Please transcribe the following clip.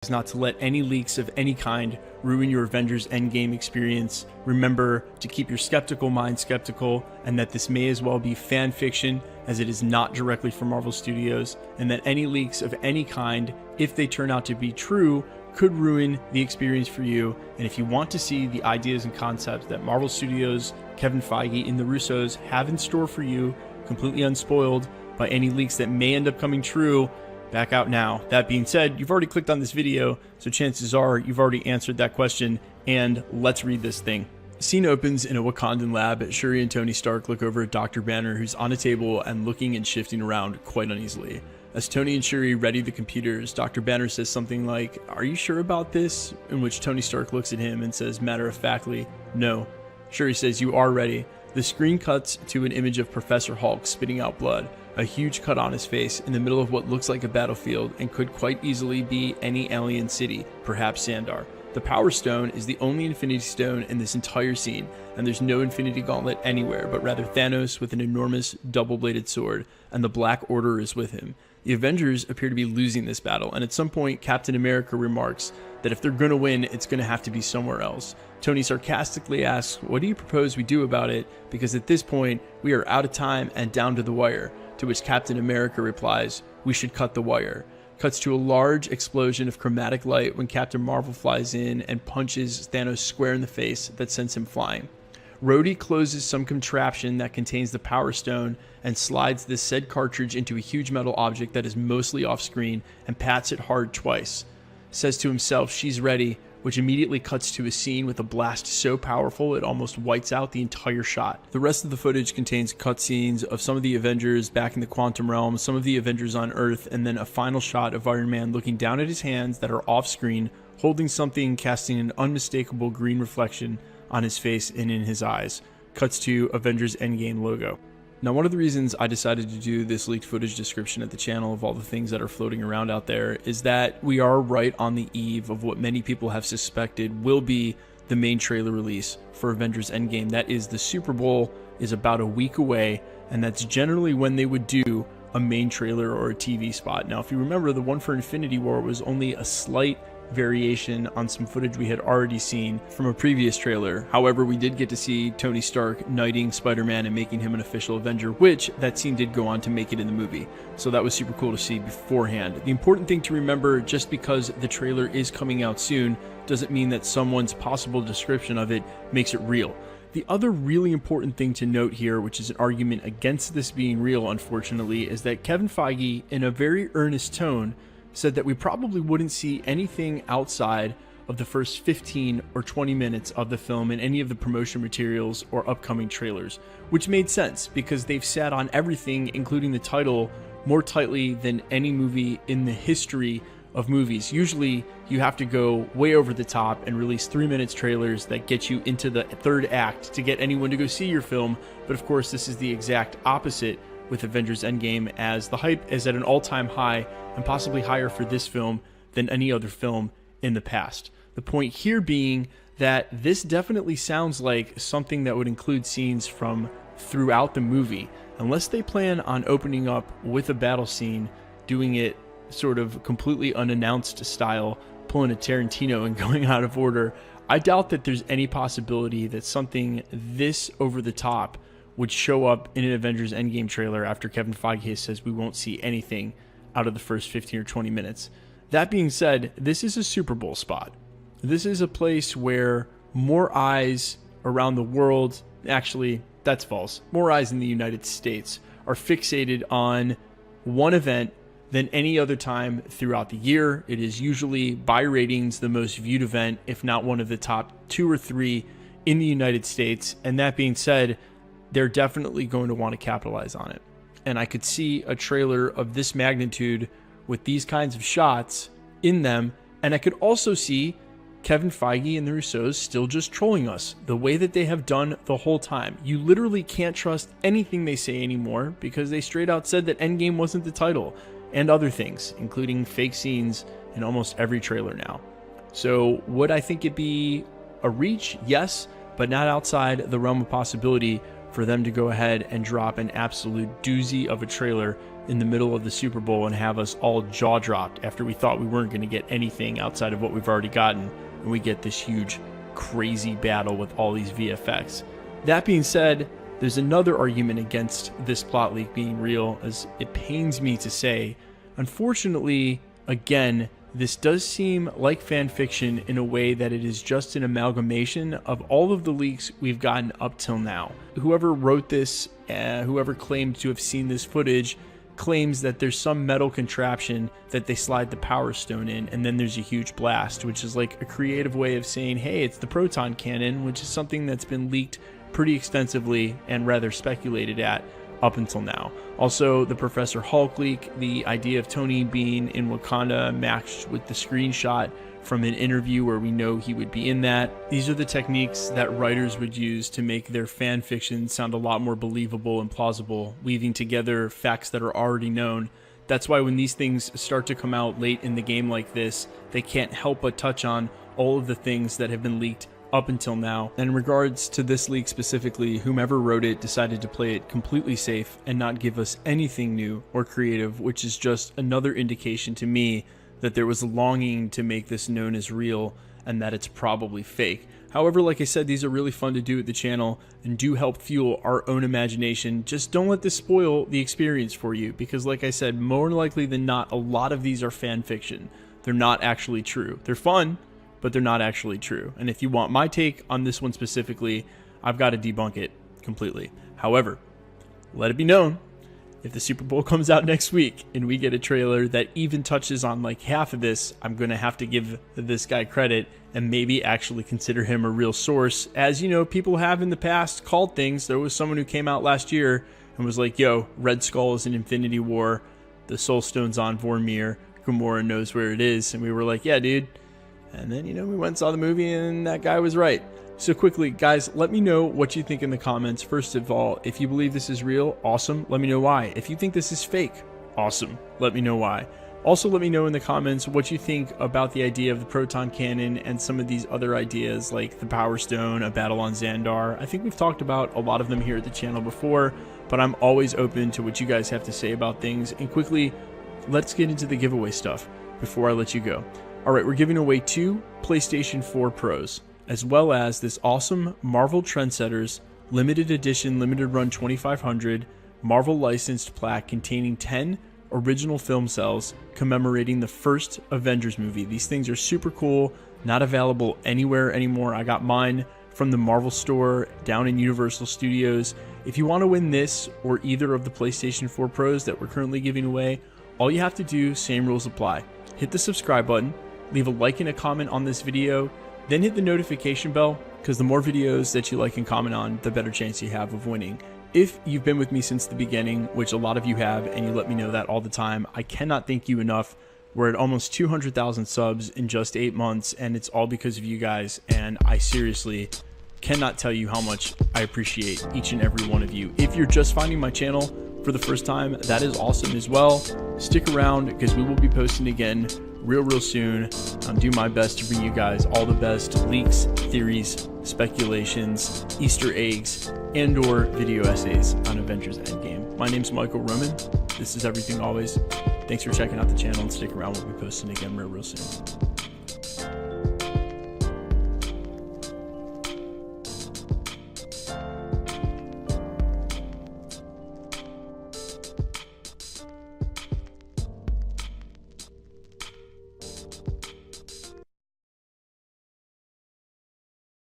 not to let any leaks of any kind ruin your Avengers Endgame experience. Remember to keep your skeptical mind skeptical, and that this may as well be fan fiction, as it is not directly from Marvel Studios, and that any leaks of any kind, if they turn out to be true, could ruin the experience for you. And if you want to see the ideas and concepts that Marvel Studios, Kevin Feige, and the Russos have in store for you, completely unspoiled by any leaks that may end up coming true, back out now. That being said, you've already clicked on this video, so chances are you've already answered that question, and let's read this thing. The scene opens in a Wakandan lab. Shuri and Tony Stark look over at Dr. Banner, who's on a table and looking and shifting around quite uneasily. As Tony and Shuri ready the computers, Dr. Banner says something like, "Are you sure about this?" In which Tony Stark looks at him and says matter-of-factly, "No." Shuri says, "You are ready." The screen cuts to an image of Professor Hulk spitting out blood, a huge cut on his face in the middle of what looks like a battlefield and could quite easily be any alien city, perhaps Sandar. The Power Stone is the only Infinity Stone in this entire scene, and there's no Infinity Gauntlet anywhere, but rather Thanos with an enormous double-bladed sword, and the Black Order is with him. The Avengers appear to be losing this battle, and at some point Captain America remarks that if they're going to win, it's going to have to be somewhere else. Tony sarcastically asks, "What do you propose we do about it? Because at this point, we are out of time and down to the wire." To which Captain America replies, "We should cut the wire." Cuts to a large explosion of chromatic light when Captain Marvel flies in and punches Thanos square in the face that sends him flying. Rhodey closes some contraption that contains the Power Stone and slides this said cartridge into a huge metal object that is mostly off screen and pats it hard twice. Says to himself, "She's ready," which immediately cuts to a scene with a blast so powerful it almost whites out the entire shot. The rest of the footage contains cutscenes of some of the Avengers back in the quantum realm, some of the Avengers on Earth, and then a final shot of Iron Man looking down at his hands that are off screen, holding something, casting an unmistakable green reflection on his face and in his eyes. Cuts to Avengers Endgame logo. Now, one of the reasons I decided to do this leaked footage description at the channel of all the things that are floating around out there is that we are right on the eve of what many people have suspected will be the main trailer release for Avengers Endgame. That is, the Super Bowl is about a week away, and that's generally when they would do a main trailer or a TV spot. Now, if you remember, the one for Infinity War was only a slight variation on some footage we had already seen from a previous trailer. However, we did get to see Tony Stark knighting Spider-Man and making him an official Avenger, which that scene did go on to make it in the movie. So that was super cool to see beforehand. The important thing to remember, just because the trailer is coming out soon, doesn't mean that someone's possible description of it makes it real. The other really important thing to note here, which is an argument against this being real, unfortunately, is that Kevin Feige, in a very earnest tone, said that we probably wouldn't see anything outside of the first 15 or 20 minutes of the film in any of the promotion materials or upcoming trailers, which made sense because they've sat on everything, including the title, more tightly than any movie in the history of movies. Usually you have to go way over the top and release 3 minutes trailers that get you into the third act to get anyone to go see your film. But of course, this is the exact opposite with Avengers Endgame, as the hype is at an all-time high and possibly higher for this film than any other film in the past. The point here being that this definitely sounds like something that would include scenes from throughout the movie, unless they plan on opening up with a battle scene, doing it sort of completely unannounced style, pulling a Tarantino and going out of order. I doubt that there's any possibility that something this over the top would show up in an Avengers Endgame trailer after Kevin Feige says we won't see anything out of the first 15 or 20 minutes. That being said, this is a Super Bowl spot. This is a place where more eyes around the world, actually, that's false, more eyes in the United States are fixated on one event than any other time throughout the year. It is usually, by ratings, the most viewed event, if not one of the top 2 or 3 in the United States. And that being said, they're definitely going to want to capitalize on it. And I could see a trailer of this magnitude with these kinds of shots in them, and I could also see Kevin Feige and the Russos still just trolling us the way that they have done the whole time. You literally can't trust anything they say anymore because they straight out said that Endgame wasn't the title, and other things, including fake scenes in almost every trailer now. So would I think it'd be a reach? Yes, but not outside the realm of possibility for them to go ahead and drop an absolute doozy of a trailer in the middle of the Super Bowl and have us all jaw dropped after we thought we weren't going to get anything outside of what we've already gotten, and we get this huge, crazy battle with all these VFX. That being said, there's another argument against this plot leak being real, as it pains me to say. Unfortunately, again, this does seem like fan fiction in a way that it is just an amalgamation of all of the leaks we've gotten up till now. Whoever wrote this, whoever claimed to have seen this footage, claims that there's some metal contraption that they slide the Power Stone in, and then there's a huge blast, which is like a creative way of saying, hey, it's the proton cannon, which is something that's been leaked pretty extensively and rather speculated at up until now. Also, the Professor Hulk leak, the idea of Tony being in Wakanda matched with the screenshot from an interview where we know he would be in that. These are the techniques that writers would use to make their fan fiction sound a lot more believable and plausible, weaving together facts that are already known. That's why when these things start to come out late in the game like this, they can't help but touch on all of the things that have been leaked up until now. And in regards to this leak specifically, whomever wrote it decided to play it completely safe and not give us anything new or creative, which is just another indication to me that there was a longing to make this known as real and that it's probably fake. However, like I said, these are really fun to do at the channel and do help fuel our own imagination. Just don't let this spoil the experience for you, because like I said, more likely than not, a lot of these are fan fiction. They're not actually true. They're fun, but they're not actually true. And if you want my take on this one specifically, I've got to debunk it completely. However, let it be known, if the Super Bowl comes out next week and we get a trailer that even touches on like half of this, I'm going to have to give this guy credit and maybe actually consider him a real source. As you know, people have in the past called things. There was someone who came out last year and was like, yo, Red Skull is in Infinity War, the Soul Stone's on Vormir, Gamora knows where it is. And we were like, yeah, dude. And then, we went and saw the movie and that guy was right. So quickly, guys, let me know what you think in the comments. First of all, if you believe this is real, awesome. Let me know why. If you think this is fake, awesome. Let me know why. Also, let me know in the comments what you think about the idea of the proton cannon and some of these other ideas like the Power Stone, a battle on Xandar. I think we've talked about a lot of them here at the channel before, but I'm always open to what you guys have to say about things. And quickly, let's get into the giveaway stuff before I let you go. All right, we're giving away 2 PlayStation 4 Pros, as well as this awesome Marvel Trendsetters limited edition, limited run 2500 Marvel licensed plaque containing 10 original film cells commemorating the first Avengers movie. These things are super cool, not available anywhere anymore. I got mine from the Marvel store down in Universal Studios. If you want to win this or either of the PlayStation 4 Pros that we're currently giving away, all you have to do, same rules apply. Hit the subscribe button, leave a like and a comment on this video, then hit the notification bell, because the more videos that you like and comment on, the better chance you have of winning. If you've been with me since the beginning, which a lot of you have, and you let me know that all the time, I cannot thank you enough. We're at almost 200,000 subs in just 8 months, and it's all because of you guys, and I seriously cannot tell you how much I appreciate each and every one of you. If you're just finding my channel for the first time, that is awesome as well. Stick around, because we will be posting again real soon. I'll do my best to bring you guys all the best leaks, theories, speculations, Easter eggs, and or video essays on Avengers Endgame. My name's Michael Roman. This is Everything Always. Thanks for checking out the channel, and stick around. We'll be posting again real soon.